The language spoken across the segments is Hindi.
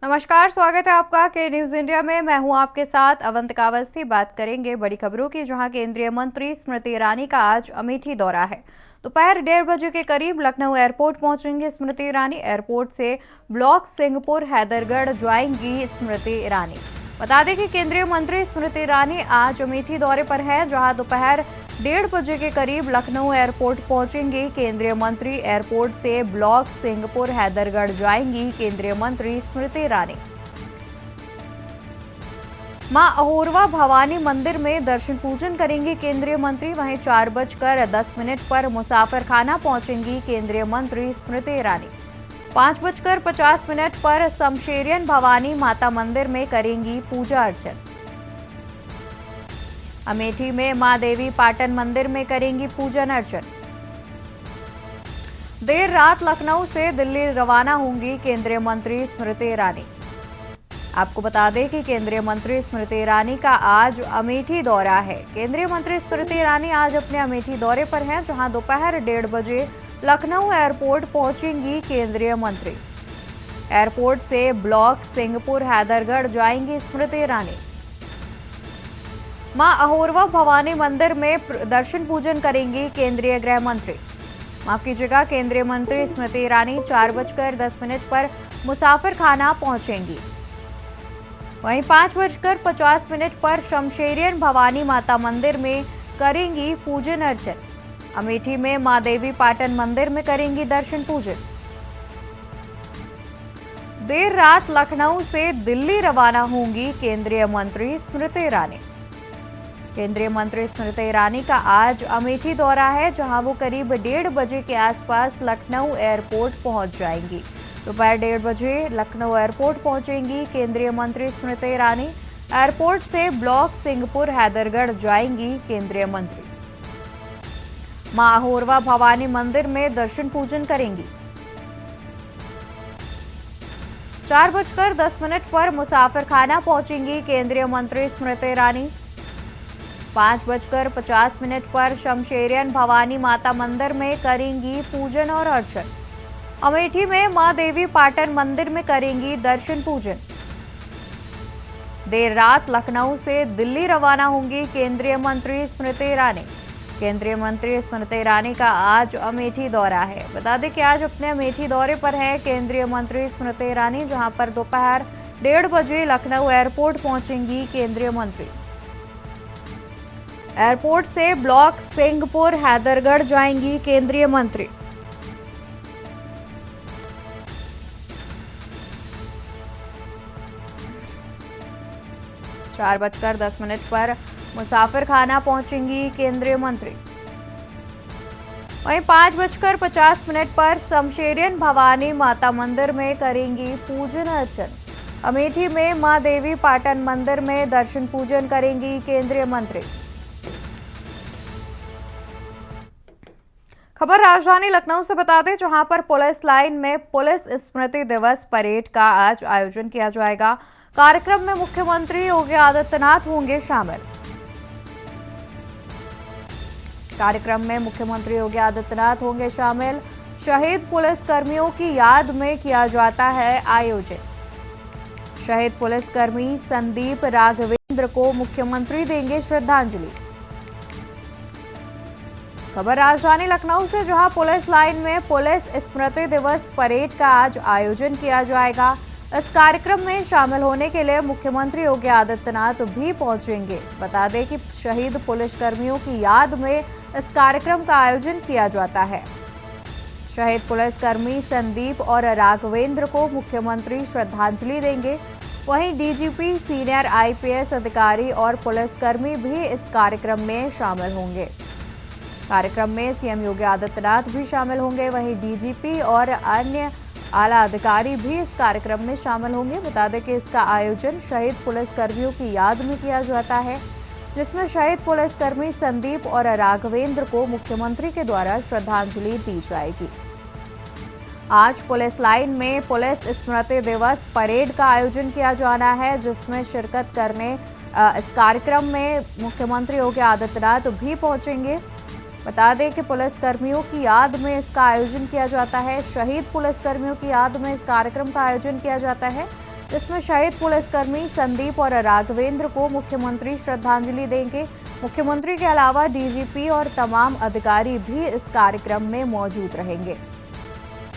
नमस्कार, स्वागत है आपका के न्यूज इंडिया में। मैं हूं आपके साथ अवंतिका अवस्थी। बात करेंगे बड़ी खबरों की, जहां केंद्रीय मंत्री स्मृति ईरानी का आज अमेठी दौरा है। दोपहर 1:30 बजे के करीब लखनऊ एयरपोर्ट पहुंचेंगे स्मृति ईरानी। एयरपोर्ट से ब्लॉक सिंहपुर हैदरगढ़ जाएंगी स्मृति ईरानी। बता दें कि केंद्रीय मंत्री स्मृति ईरानी आज अमेठी दौरे पर है, जहां दोपहर 1:30 बजे के करीब लखनऊ एयरपोर्ट पहुंचेंगी केंद्रीय मंत्री। एयरपोर्ट से ब्लॉक सिंहपुर हैदरगढ़ जाएंगी केंद्रीय मंत्री स्मृति ईरानी। मां अहोरवा भवानी मंदिर में दर्शन पूजन करेंगी केंद्रीय मंत्री। वहीं 4:10 पर मुसाफिर खाना पहुंचेंगी केंद्रीय मंत्री स्मृति ईरानी। 5:50 पर शमशेरियन भवानी माता मंदिर में करेंगी पूजा अर्चन। अमेठी में मां देवी पाटन मंदिर में करेंगी पूजन अर्चन। देर रात लखनऊ से दिल्ली रवाना होंगी केंद्रीय मंत्री स्मृति ईरानी। आपको बता दें कि केंद्रीय मंत्री स्मृति ईरानी का आज अमेठी दौरा है। केंद्रीय मंत्री स्मृति ईरानी आज अपने अमेठी दौरे पर हैं, जहां दोपहर 1:30 बजे लखनऊ एयरपोर्ट पहुंचेंगी केंद्रीय मंत्री। एयरपोर्ट से ब्लॉक सिंहपुर हैदरगढ़ जाएंगी स्मृति ईरानी। मां अहोरवा भवानी मंदिर में दर्शन पूजन करेंगी केंद्रीय गृह मंत्री। माफ कीजिएगा, केंद्रीय मंत्री स्मृति ईरानी 4:10 पर मुसाफिर खाना पहुंचेंगी। वहीं 5:50 पर शमशेरियन भवानी माता मंदिर में करेंगी पूजन अर्चन। अमेठी में मां देवी पाटन मंदिर में करेंगी दर्शन पूजन। देर रात लखनऊ से दिल्ली रवाना होंगी केंद्रीय मंत्री स्मृति ईरानी। केंद्रीय मंत्री स्मृति ईरानी का आज अमेठी दौरा है, जहां वो करीब 1:30 बजे के आसपास लखनऊ एयरपोर्ट पहुंच जाएंगी। दोपहर 1:30 बजे लखनऊ एयरपोर्ट पहुंचेंगी केंद्रीय मंत्री स्मृति ईरानी। एयरपोर्ट से ब्लॉक सिंहपुर हैदरगढ़ जाएंगी केंद्रीय मंत्री। मां अहोरवा भवानी मंदिर में दर्शन पूजन करेंगी। 4:10 पर मुसाफिर खाना पहुंचेंगी केंद्रीय मंत्री स्मृति ईरानी। 5:50 पर शमशेरियन भवानी माता मंदिर में करेंगी पूजन और अर्चन। अमेठी में मां देवी पाटन मंदिर में करेंगी दर्शन पूजन। देर रात लखनऊ से दिल्ली रवाना होंगी केंद्रीय मंत्री स्मृति ईरानी। केंद्रीय मंत्री स्मृति ईरानी का आज अमेठी दौरा है। बता दें कि आज अपने अमेठी दौरे पर है केंद्रीय मंत्री स्मृति ईरानी, जहां पर दोपहर 1:30 बजे लखनऊ एयरपोर्ट पहुंचेंगी केंद्रीय मंत्री। एयरपोर्ट से ब्लॉक सिंहपुर हैदरगढ़ जाएंगी केंद्रीय मंत्री। चार 4:10 पर मुसाफिर खाना पहुंचेंगी केंद्रीय मंत्री। वहीं 5:50 पर शमशेरियन भवानी माता मंदिर में करेंगी पूजन अर्चन। अमेठी में मां देवी पाटन मंदिर में दर्शन पूजन करेंगी केंद्रीय मंत्री। खबर राजधानी लखनऊ से बता दें, जहां पर पुलिस लाइन में पुलिस स्मृति दिवस परेड का आज आयोजन किया जाएगा। कार्यक्रम में मुख्यमंत्री योगी आदित्यनाथ होंगे शामिल। कार्यक्रम में मुख्यमंत्री योगी आदित्यनाथ होंगे शामिल। शहीद पुलिसकर्मियों की याद में किया जाता है आयोजन। शहीद पुलिसकर्मी संदीप राघवेंद्र को मुख्यमंत्री देंगे श्रद्धांजलि। खबर राजधानी लखनऊ से, जहां पुलिस लाइन में पुलिस स्मृति दिवस परेड का आज आयोजन किया जाएगा। इस कार्यक्रम में शामिल होने के लिए मुख्यमंत्री योगी आदित्यनाथ भी पहुंचेंगे। बता दें कि शहीद पुलिसकर्मियों की याद में इस कार्यक्रम का आयोजन किया जाता है। शहीद पुलिसकर्मी संदीप और राघवेंद्र को मुख्यमंत्री श्रद्धांजलि देंगे। वहीं डीजीपी, सीनियर आईपीएस अधिकारी और पुलिसकर्मी भी इस कार्यक्रम में शामिल होंगे। कार्यक्रम में सीएम योगी आदित्यनाथ भी शामिल होंगे। वहीं डीजीपी और अन्य आला अधिकारी भी इस कार्यक्रम में शामिल होंगे। बता दें कि इसका आयोजन शहीद पुलिसकर्मियों की याद में किया जाता है, जिसमें शहीद पुलिसकर्मी संदीप और राघवेंद्र को मुख्यमंत्री के द्वारा श्रद्धांजलि दी जाएगी। आज पुलिस लाइन में पुलिस स्मृति दिवस परेड का आयोजन किया जाना है, जिसमें शिरकत करने इस कार्यक्रम में मुख्यमंत्री योगी आदित्यनाथ भी पहुंचेंगे। बता दें कि पुलिसकर्मियों की याद में इसका आयोजन किया जाता है। शहीद पुलिसकर्मियों की याद में इस कार्यक्रम का आयोजन किया जाता है, जिसमें शहीद पुलिसकर्मी संदीप और राघवेंद्र को मुख्यमंत्री श्रद्धांजलि देंगे। मुख्यमंत्री के अलावा डीजीपी और तमाम अधिकारी भी इस कार्यक्रम में मौजूद रहेंगे।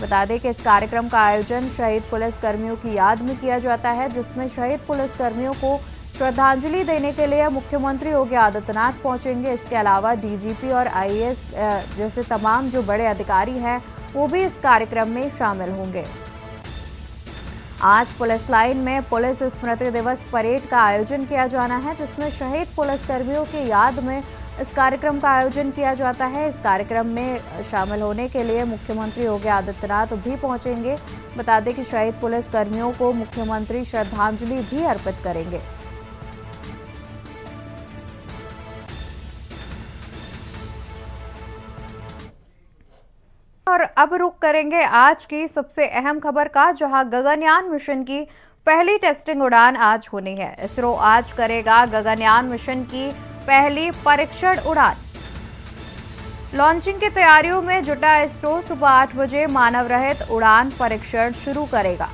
बता दें कि इस कार्यक्रम का आयोजन शहीद पुलिसकर्मियों की याद में किया जाता है, जिसमें शहीद पुलिसकर्मियों को श्रद्धांजलि देने के लिए मुख्यमंत्री योगी आदित्यनाथ पहुंचेंगे। इसके अलावा डीजीपी और आईएएस जैसे तमाम जो बड़े अधिकारी हैं वो भी इस कार्यक्रम में शामिल होंगे। आज पुलिस लाइन में पुलिस स्मृति दिवस परेड का आयोजन किया जाना है, जिसमें शहीद पुलिसकर्मियों की याद में इस कार्यक्रम का आयोजन किया जाता है। इस कार्यक्रम में शामिल होने के लिए मुख्यमंत्री योगी आदित्यनाथ भी पहुंचेंगे। बता दें कि शहीद पुलिसकर्मियों को मुख्यमंत्री श्रद्धांजलि भी अर्पित करेंगे। और अब रुक करेंगे आज की सबसे अहम खबर का, जहां गगनयान मिशन की पहली टेस्टिंग उड़ान आज होनी है। इसरो आज करेगा गगनयान मिशन की पहली परीक्षण उड़ान। लॉन्चिंग की तैयारियों में जुटा इसरो सुबह 8 बजे मानव रहित उड़ान परीक्षण शुरू करेगा।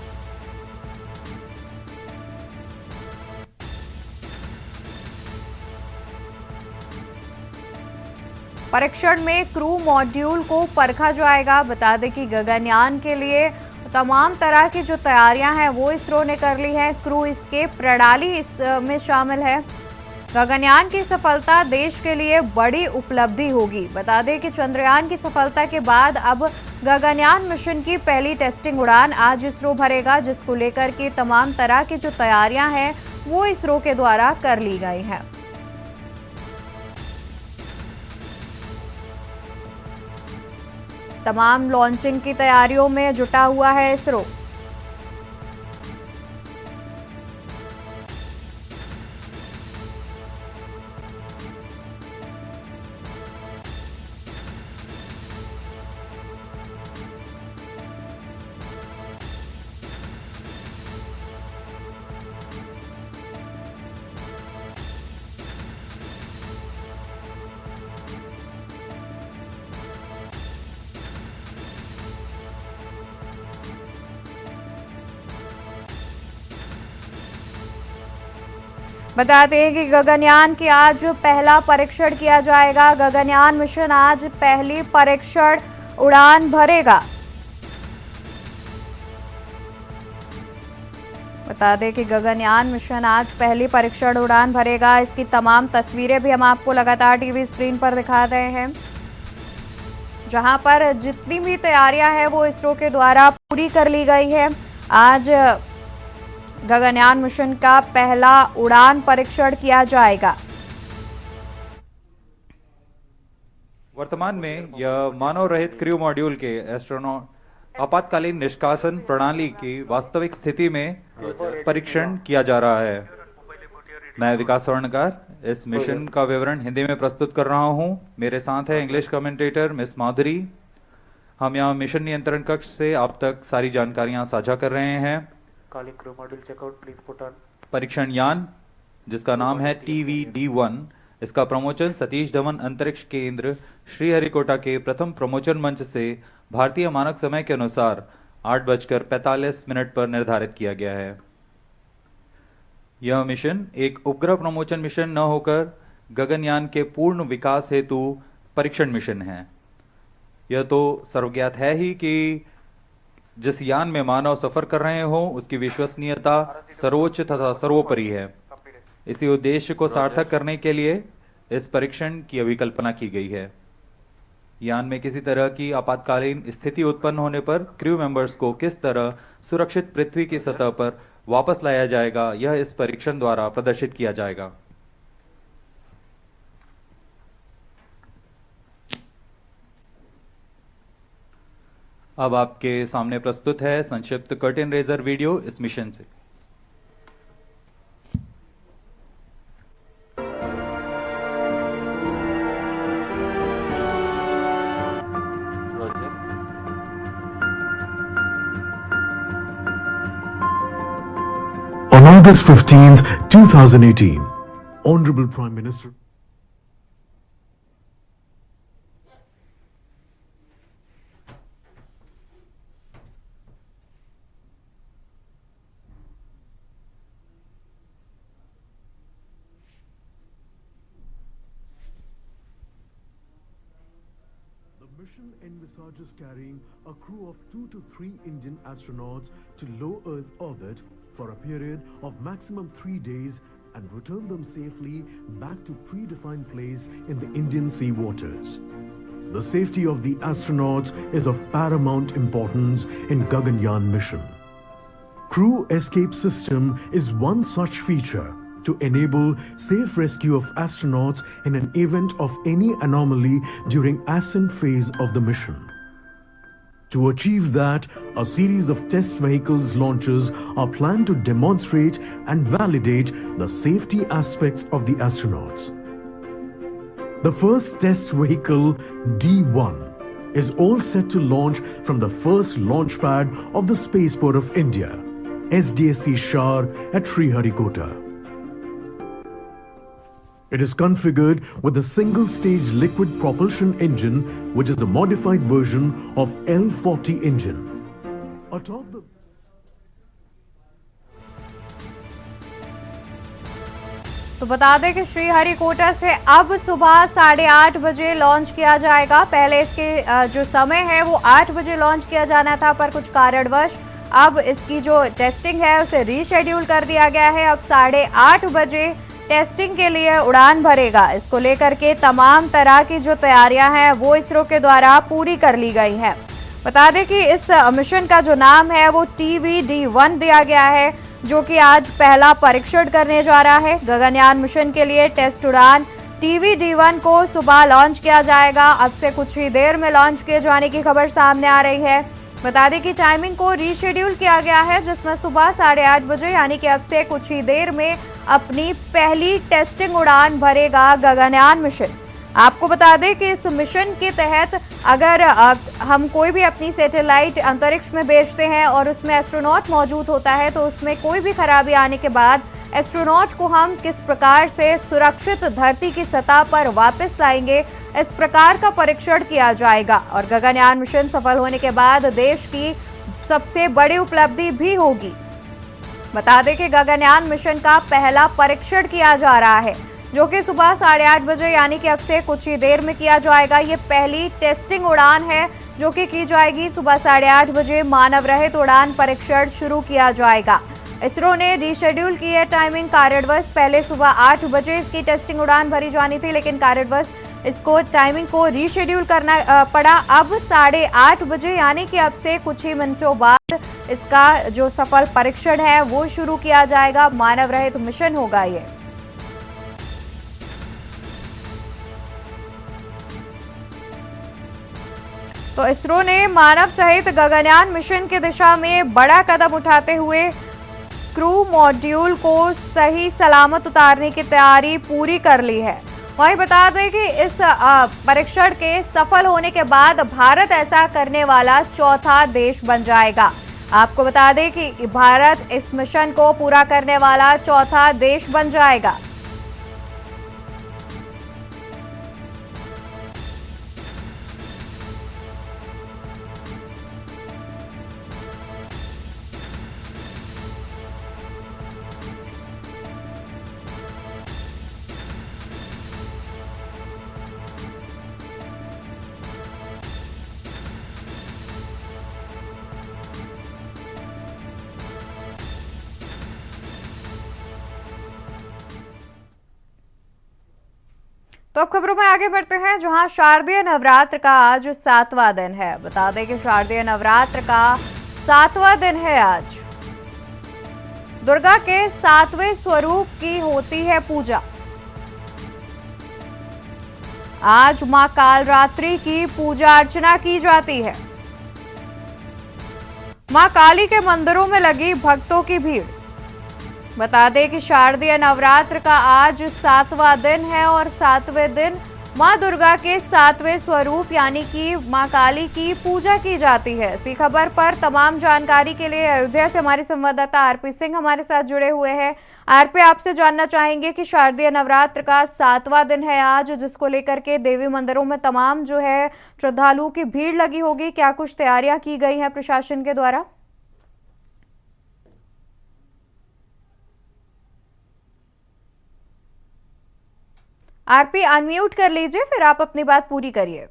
परीक्षण में क्रू मॉड्यूल को परखा जाएगा। बता दें कि गगनयान के लिए तमाम तरह की जो तैयारियां हैं वो इसरो ने कर ली है। क्रू एस्केप प्रणाली इसमें शामिल है। गगनयान की सफलता देश के लिए बड़ी उपलब्धि होगी। बता दें कि चंद्रयान की सफलता के बाद अब गगनयान मिशन की पहली टेस्टिंग उड़ान आज इसरो भरेगा, जिसको लेकर के तमाम तरह की जो तैयारियां हैं वो इसरो के द्वारा कर ली गई हैं। तमाम लॉन्चिंग की तैयारियों में जुटा हुआ है इसरो। बता दें कि गगनयान की आज पहला परीक्षण किया जाएगा। गगनयान मिशन आज पहली परीक्षण उड़ान भरेगा। बता दें कि गगनयान मिशन आज पहली परीक्षण उड़ान भरेगा। इसकी तमाम तस्वीरें भी हम आपको लगातार टीवी स्क्रीन पर दिखा रहे हैं, जहां पर जितनी भी तैयारियां हैं वो इसरो के द्वारा पूरी कर ली गई है। आज गगनयान मिशन का पहला उड़ान परीक्षण किया जाएगा। वर्तमान में यह मानव रहित क्रू मॉड्यूल के एस्ट्रोनॉट आपातकालीन निष्कासन प्रणाली की वास्तविक स्थिति में परीक्षण किया जा रहा है। मैं विकास स्वर्णकार इस मिशन का विवरण हिंदी में प्रस्तुत कर रहा हूं। मेरे साथ है इंग्लिश कमेंटेटर मिस माधुरी। हम यहाँ मिशन नियंत्रण कक्ष से आप तक सारी जानकारियां साझा कर रहे हैं। Crew module checkout please put on. परीक्षण यान जिसका नाम है TVD-1, इसका प्रमोचन सतीश धवन अंतरिक्ष केंद्र श्रीहरिकोटा के प्रथम प्रमोचन मंच से भारतीय मानक समय के अनुसार 8:45 पर निर्धारित किया गया है। यह मिशन एक उपग्रह प्रमोचन मिशन न होकर गगनयान के पूर्ण विकास हेतु परीक्षण मिशन है। यह तो सर्वज्ञात है ही कि जिस यान में मानव सफर कर रहे हो उसकी विश्वसनीयता सर्वोच्च तथा सर्वोपरि है। इसी उद्देश्य को सार्थक करने के लिए इस परीक्षण की अभिकल्पना की गई है। यान में किसी तरह की आपातकालीन स्थिति उत्पन्न होने पर क्रू मेंबर्स को किस तरह सुरक्षित पृथ्वी की सतह पर वापस लाया जाएगा, यह इस परीक्षण द्वारा प्रदर्शित किया जाएगा। अब आपके सामने प्रस्तुत है संक्षिप्त कर्टेन रेजर वीडियो इस मिशन से। On August 15th, 2018, Honorable Prime Minister mission envisages carrying a crew of 2 to 3 Indian astronauts to low Earth orbit for a period of maximum 3 days and return them safely back to predefined place in the Indian sea waters. The safety of the astronauts is of paramount importance in Gaganyaan mission. Crew escape system is one such feature to enable safe rescue of astronauts in an event of any anomaly during ascent phase of the mission. To achieve that, a series of test vehicles launches are planned to demonstrate and validate the safety aspects of the astronauts. The first test vehicle, D1, is all set to launch from the first launch pad of the Spaceport of India, SDSC Shar at Sriharikota. It is configured with a single-stage liquid propulsion engine, which is a modified version of L40 engine. Atop the तो बता दें कि श्रीहरिकोटा से अब सुबह 8:30 बजे लॉन्च किया जाएगा। पहले इसके जो समय है वो 8 बजे लॉन्च किया जाना था, पर कुछ कारणवश अब इसकी जो टेस्टिंग है उसे रीशेड्यूल कर दिया गया है। अब 8:30 बजे टेस्टिंग के लिए उड़ान भरेगा। इसको लेकर के तमाम तरह की जो तैयारियां हैं वो इसरो के द्वारा पूरी कर ली गई हैं। बता दें कि इस मिशन का जो नाम है वो TVD1 दिया गया है, जो कि आज पहला परीक्षण करने जा रहा है। गगनयान मिशन के लिए टेस्ट उड़ान TVD1 को सुबह लॉन्च किया जाएगा। अब से कुछ ही देर में लॉन्च किए जाने की खबर सामने आ रही है। बता दें कि टाइमिंग को रीशेड्यूल किया गया है, जिसमें सुबह 8:30 बजे यानी कि अब से कुछ ही देर में अपनी पहली टेस्टिंग उड़ान भरेगा गगनयान मिशन। आपको बता दें कि इस मिशन के तहत अगर हम कोई भी अपनी सैटेलाइट अंतरिक्ष में भेजते हैं और उसमें एस्ट्रोनॉट मौजूद होता है, तो उसमें कोई भी खराबी आने के बाद एस्ट्रोनॉट को हम किस प्रकार से सुरक्षित धरती की सतह पर वापस लाएंगे, इस प्रकार का परीक्षण किया जाएगा। और गगनयान मिशन सफल होने के बाद देश की सबसे बड़ी उपलब्धि भी होगी। बता दें कि गगनयान मिशन का पहला परीक्षण किया जा रहा है, जो कि सुबह 8:30 बजे यानी कि अब से कुछ ही देर में किया जाएगा। ये पहली टेस्टिंग उड़ान है जो कि की जाएगी। सुबह 8:30 बजे मानव रहित उड़ान परीक्षण शुरू किया जाएगा। इसरो ने रीशेड्यूल की है टाइमिंग। कारणवश पहले सुबह 8 बजे इसकी टेस्टिंग उड़ान भरी जानी थी, लेकिन कारणवश इसको टाइमिंग को रीशेड्यूल करना पड़ा। अब 8:30 बजे यानी कि अब से कुछ ही मिनटों बाद इसका जो सफल परीक्षण है वो शुरू किया जाएगा। मानव रहित मिशन होगा ये। तो इसरो ने मानव सहित गगनयान मिशन की दिशा में बड़ा कदम उठाते हुए क्रू मॉड्यूल को सही सलामत उतारने की तैयारी पूरी कर ली है। वहीं बता दें कि इस परीक्षण के सफल होने के बाद भारत ऐसा करने वाला चौथा देश बन जाएगा। आपको बता दें कि भारत इस मिशन को पूरा करने वाला चौथा देश बन जाएगा। तो अब खबरों में आगे बढ़ते हैं, जहां शारदीय नवरात्र का आज 7वां दिन है। बता दें कि शारदीय नवरात्र का 7वां दिन है आज। दुर्गा के 7वें स्वरूप की होती है पूजा। आज मां कालरात्रि की पूजा अर्चना की जाती है। मां काली के मंदिरों में लगी भक्तों की भीड़। बता दें कि शारदीय नवरात्र का आज 7वां दिन है और 7वें दिन मां दुर्गा के 7वें स्वरूप यानी कि मां काली की पूजा की जाती है। इसी खबर पर तमाम जानकारी के लिए अयोध्या से हमारे संवाददाता आरपी सिंह हमारे साथ जुड़े हुए हैं। आरपी, आपसे जानना चाहेंगे कि शारदीय नवरात्र का 7वां दिन है आज, जिसको लेकर के देवी मंदिरों में तमाम जो है श्रद्धालुओं की भीड़ लगी होगी। क्या कुछ तैयारियां की गई हैं प्रशासन के द्वारा? आरपी, अनम्यूट कर लीजिए, फिर आप अपनी बात पूरी करिए।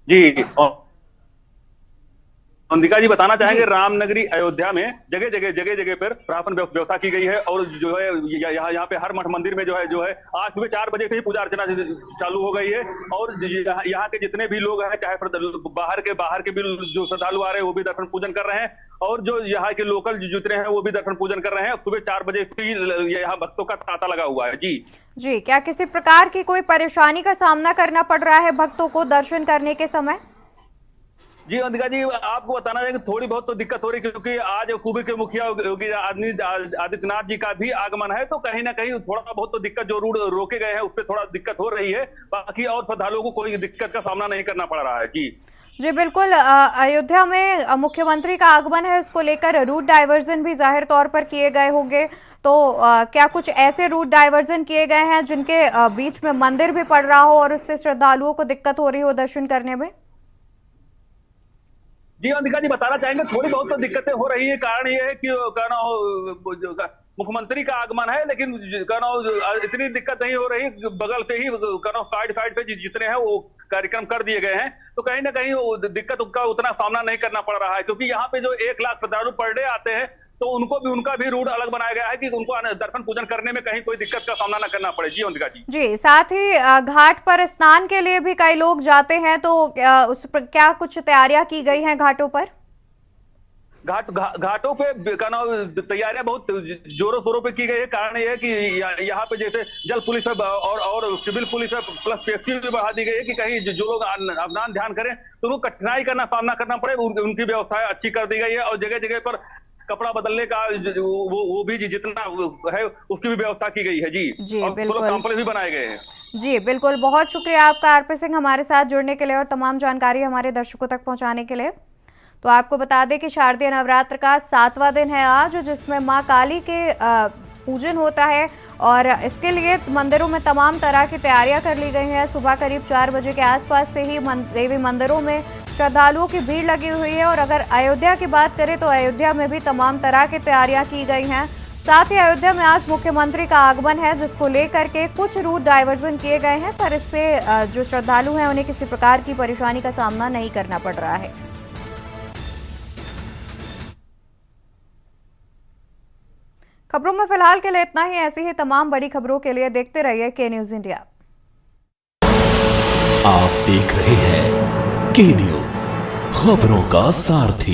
जी। और अंबिका जी बताना चाहेंगे जी। रामनगरी अयोध्या में जगह जगह पर प्रार्थना व्यवस्था की गई है और जो है यहाँ पे हर मठ मंदिर में जो है आज सुबह 4 बजे से ही पूजा अर्चना चालू हो गई है और यहाँ के जितने भी लोग हैं चाहे बाहर के भी जो श्रद्धालु आ रहे हैं वो भी दर्शन पूजन कर रहे हैं और जो यहाँ के लोकल जितने हैं वो भी दर्शन पूजन कर रहे हैं। सुबह 4 बजे से ही यहाँ भक्तों का तांता लगा हुआ है। जी जी, क्या किसी प्रकार की कोई परेशानी का सामना करना पड़ रहा है भक्तों को दर्शन करने के समय? जी अंबिका जी आपको बताना है कि थोड़ी बहुत तो दिक्कत हो रही है क्योंकि आज सूबे के मुखिया योगी आदित्यनाथ जी का भी आगमन है तो कहीं ना कहीं थोड़ा बहुत तो दिक्कत जो रूट रोके गए हैं उस पर थोड़ा दिक्कत हो रही है। बाकी और श्रद्धालुओं को कोई दिक्कत का सामना नहीं करना पड़ रहा है। जी बिल्कुल। अयोध्या में मुख्यमंत्री का आगमन है, इसको लेकर रूट डाइवर्जन भी जाहिर तौर पर किए गए होंगे, तो क्या कुछ ऐसे रूट डाइवर्जन किए गए हैं जिनके बीच में मंदिर भी पड़ रहा हो और उससे श्रद्धालुओं को दिक्कत हो रही हो दर्शन करने में? जी अंबिका जी बताना चाहेंगे थोड़ी बहुत तो दिक्कतें हो रही है। कारण ये है कि मुख्यमंत्री का आगमन है लेकिन इतनी दिक्कत नहीं हो रही, बगल से ही साइड पे जितने हैं वो कार्यक्रम कर दिए गए हैं तो कहीं ना कहीं वो दिक्कत का उतना सामना नहीं करना पड़ रहा है क्योंकि यहाँ पे जो 1 लाख श्रद्धालु पर डे आते हैं तो उनका भी रूट अलग बनाया गया है कि उनको दर्शन पूजन करने में कहीं कोई दिक्कत का सामना न करना पड़े। जी अंबिका जी साथ ही घाट पर स्नान के लिए भी कई लोग जाते हैं तो उस पर क्या कुछ तैयारियां की गई हैं घाटों पर? घाटों पे तैयारियां बहुत जोरों शोरों पे की गई है। कारण यह है कि यहाँ पे जैसे जल पुलिस है और सिविल पुलिस है प्लस सेफ्टी भी बढ़ा दी गई है कि कहीं जो लोग स्नान ध्यान करें तो उनको कठिनाई सामना करना पड़े, उनकी व्यवस्था अच्छी कर दी गई है और जगह जगह पर कपड़ा बदलने का वो भी जितना है उसकी भी व्यवस्था की गई है। जी और बिल्कुल कॉम्प्लेक्स भी बनाए गए हैं। जी बिल्कुल, बहुत शुक्रिया आपका आरपी सिंह हमारे साथ जुड़ने के लिए और तमाम जानकारी हमारे दर्शकों तक पहुंचाने के लिए। तो आपको बता दें कि शारदीय नवरात्र का 7वां दिन है आज, जिसमें मां काली के पूजन होता है और इसके लिए मंदिरों में तमाम तरह की तैयारियां कर ली गई हैं। सुबह करीब 4 बजे के आसपास से ही देवी मंदिरों में श्रद्धालुओं की भीड़ लगी हुई है और अगर अयोध्या की बात करें तो अयोध्या में भी तमाम तरह की तैयारियां की गई हैं। साथ ही अयोध्या में आज मुख्यमंत्री का आगमन है जिसको लेकर के कुछ रूट डाइवर्जन किए गए हैं, पर इससे जो श्रद्धालु हैं उन्हें किसी प्रकार की परेशानी का सामना नहीं करना पड़ रहा है। खबरों में फिलहाल के लिए इतना ही। ऐसी ही तमाम बड़ी खबरों के लिए देखते रहिए के न्यूज इंडिया। आप देख रहे हैं के न्यूज, खबरों का सारथी।